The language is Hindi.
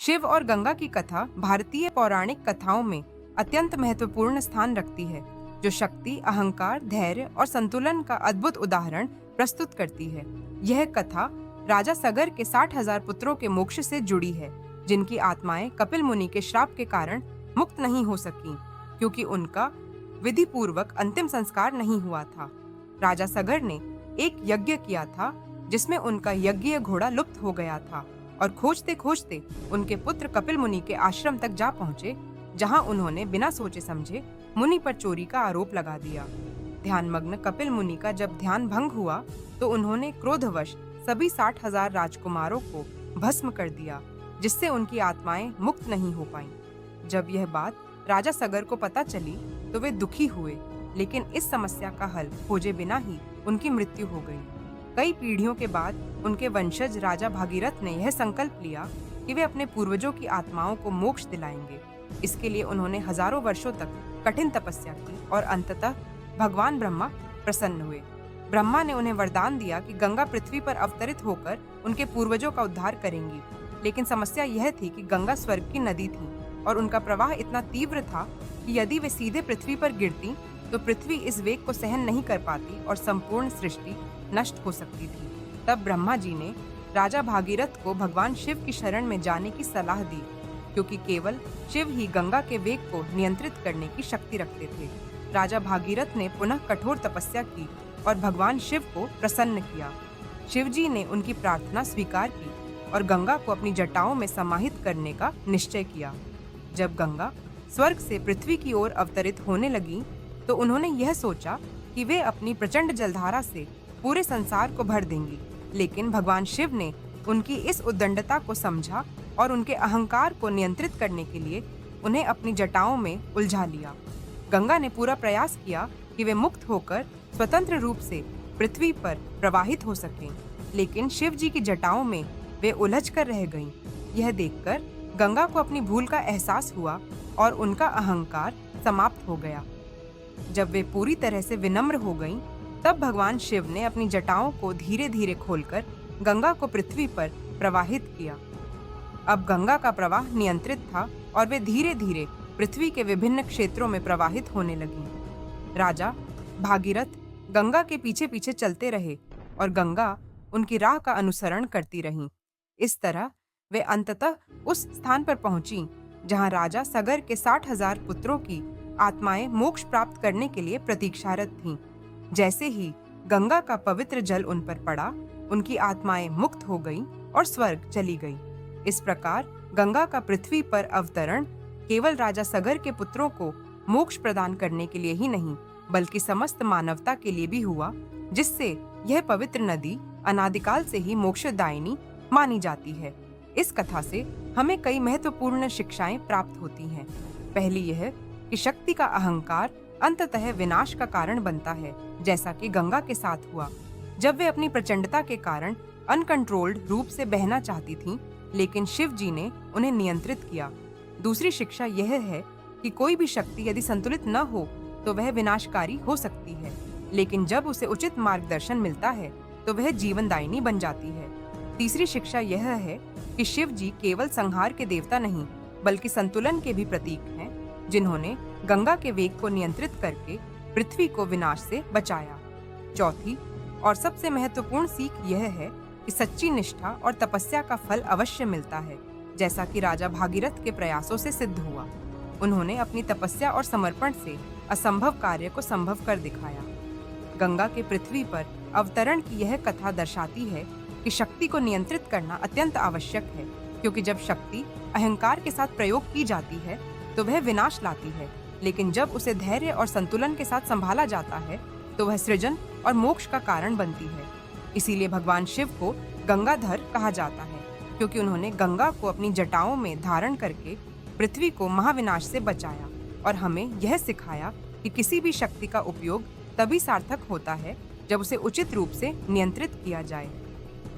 शिव और गंगा की कथा भारतीय पौराणिक कथाओं में अत्यंत महत्वपूर्ण स्थान रखती है, जो शक्ति, अहंकार, धैर्य और संतुलन का अद्भुत उदाहरण प्रस्तुत करती है। यह कथा राजा सगर के 60,000 पुत्रों के मोक्ष से जुड़ी है, जिनकी आत्माएं कपिल मुनि के श्राप के कारण मुक्त नहीं हो सकीं, क्योंकि उनका विधि पूर्वक अंतिम संस्कार नहीं हुआ था। राजा सगर ने एक यज्ञ किया था, जिसमें उनका यज्ञीय घोड़ा लुप्त हो गया था, और खोजते खोजते उनके पुत्र कपिल मुनि के आश्रम तक जा पहुंचे, जहां उन्होंने बिना सोचे समझे मुनि पर चोरी का आरोप लगा दिया। ध्यानमग्न कपिल मुनि का जब ध्यान भंग हुआ, तो उन्होंने क्रोधवश सभी 60,000 राजकुमारों को भस्म कर दिया, जिससे उनकी आत्माएं मुक्त नहीं हो पाईं। जब यह बात राजा सगर को पता चली, तो वे दुखी हुए, लेकिन इस समस्या का हल खोजे बिना ही उनकी मृत्यु हो गई। कई पीढ़ियों के बाद उनके वंशज राजा भागीरथ ने यह संकल्प लिया कि वे अपने पूर्वजों की आत्माओं को मोक्ष दिलाएंगे। इसके लिए उन्होंने हजारों वर्षों तक कठिन तपस्या की और अंततः भगवान ब्रह्मा प्रसन्न हुए। ब्रह्मा ने उन्हें वरदान दिया कि गंगा पृथ्वी पर अवतरित होकर उनके पूर्वजों का उद्धार करेंगी। लेकिन समस्या यह थी कि गंगा स्वर्ग की नदी थी और उनका प्रवाह इतना तीव्र था कि यदि वे सीधे पृथ्वी पर गिरती तो पृथ्वी इस वेग को सहन नहीं कर पाती और संपूर्ण सृष्टि नष्ट हो सकती थी। तब ब्रह्मा जी ने राजा भागीरथ को भगवान शिव की शरण में जाने की सलाह दी, क्योंकि केवल शिव ही गंगा के वेग को नियंत्रित करने की शक्ति रखते थे। राजा भागीरथ ने पुनः कठोर तपस्या की और भगवान शिव को प्रसन्न किया। शिव जी ने उनकी प्रार्थना स्वीकार की और गंगा को अपनी जटाओं में समाहित करने का निश्चय किया। जब गंगा स्वर्ग से पृथ्वी की ओर अवतरित होने लगी, तो उन्होंने यह सोचा कि वे अपनी प्रचंड जलधारा से पूरे संसार को भर देंगी। लेकिन भगवान शिव ने उनकी इस उद्दंडता को समझा और उनके अहंकार को नियंत्रित करने के लिए उन्हें अपनी जटाओं में उलझा लिया। गंगा ने पूरा प्रयास किया कि वे मुक्त होकर स्वतंत्र रूप से पृथ्वी पर प्रवाहित हो सकें, लेकिन शिव जी की जटाओं में वे उलझ कर रह गईं। यह देखकर गंगा को अपनी भूल का एहसास हुआ और उनका अहंकार समाप्त हो गया। जब वे पूरी तरह से विनम्र हो गईं, तब भगवान शिव ने अपनी जटाओं को धीरे धीरे खोलकर गंगा को पृथ्वी पर प्रवाहित किया। अब गंगा का प्रवाह नियंत्रित था और वे धीरे धीरे पृथ्वी के विभिन्न क्षेत्रों में प्रवाहित होने लगी। राजा भागीरथ गंगा के पीछे पीछे चलते रहे और गंगा उनकी राह का अनुसरण करती रहीं। इस तरह वे अंततः उस स्थान पर पहुंची जहां राजा सगर के 60,000 पुत्रों की आत्माएं मोक्ष प्राप्त करने के लिए प्रतीक्षारत थीं। जैसे ही गंगा का पवित्र जल उन पर पड़ा, उनकी आत्माएं मुक्त हो गईं और स्वर्ग चली गईं। इस प्रकार गंगा का पृथ्वी पर अवतरण केवल राजा सगर के पुत्रों को मोक्ष प्रदान करने के लिए ही नहीं, बल्कि समस्त मानवता के लिए भी हुआ, जिससे यह पवित्र नदी अनादिकाल से ही मोक्षदायिनी मानी जाती है। इस कथा से हमें कई महत्वपूर्ण शिक्षाएं प्राप्त होती हैं। पहली यह कि शक्ति का अहंकार अंततः विनाश का कारण बनता है, जैसा कि गंगा के साथ हुआ, जब वे अपनी प्रचंडता के कारण अनकंट्रोल्ड रूप से बहना चाहती थीं, लेकिन शिव जी ने उन्हें नियंत्रित किया। दूसरी शिक्षा यह है कि कोई भी शक्ति यदि संतुलित न हो तो वह विनाशकारी हो सकती है, लेकिन जब उसे उचित मार्गदर्शन मिलता है तो वह जीवनदायिनी बन जाती है। तीसरी शिक्षा यह है कि शिव जी केवल संहार के देवता नहीं, बल्कि संतुलन के भी प्रतीक हैं, जिन्होंने गंगा के वेग को नियंत्रित करके पृथ्वी को विनाश से बचाया। चौथी और सबसे महत्वपूर्ण सीख यह है कि सच्ची निष्ठा और तपस्या का फल अवश्य मिलता है, जैसा कि राजा भागीरथ के प्रयासों से सिद्ध हुआ। उन्होंने अपनी तपस्या और समर्पण से असंभव कार्य को संभव कर दिखाया। गंगा के पृथ्वी पर अवतरण की यह कथा दर्शाती है कि शक्ति को नियंत्रित करना अत्यंत आवश्यक है, क्योंकि जब शक्ति अहंकार के साथ प्रयोग की जाती है तो वह विनाश लाती है, लेकिन जब उसे धैर्य और संतुलन के साथ संभाला जाता है तो वह सृजन और मोक्ष का कारण बनती है। इसीलिए भगवान शिव को गंगाधर कहा जाता है, क्योंकि उन्होंने गंगा को अपनी जटाओं में धारण करके पृथ्वी को महाविनाश से बचाया और हमें यह सिखाया कि किसी भी शक्ति का उपयोग तभी सार्थक होता है जब उसे उचित रूप से नियंत्रित किया जाए।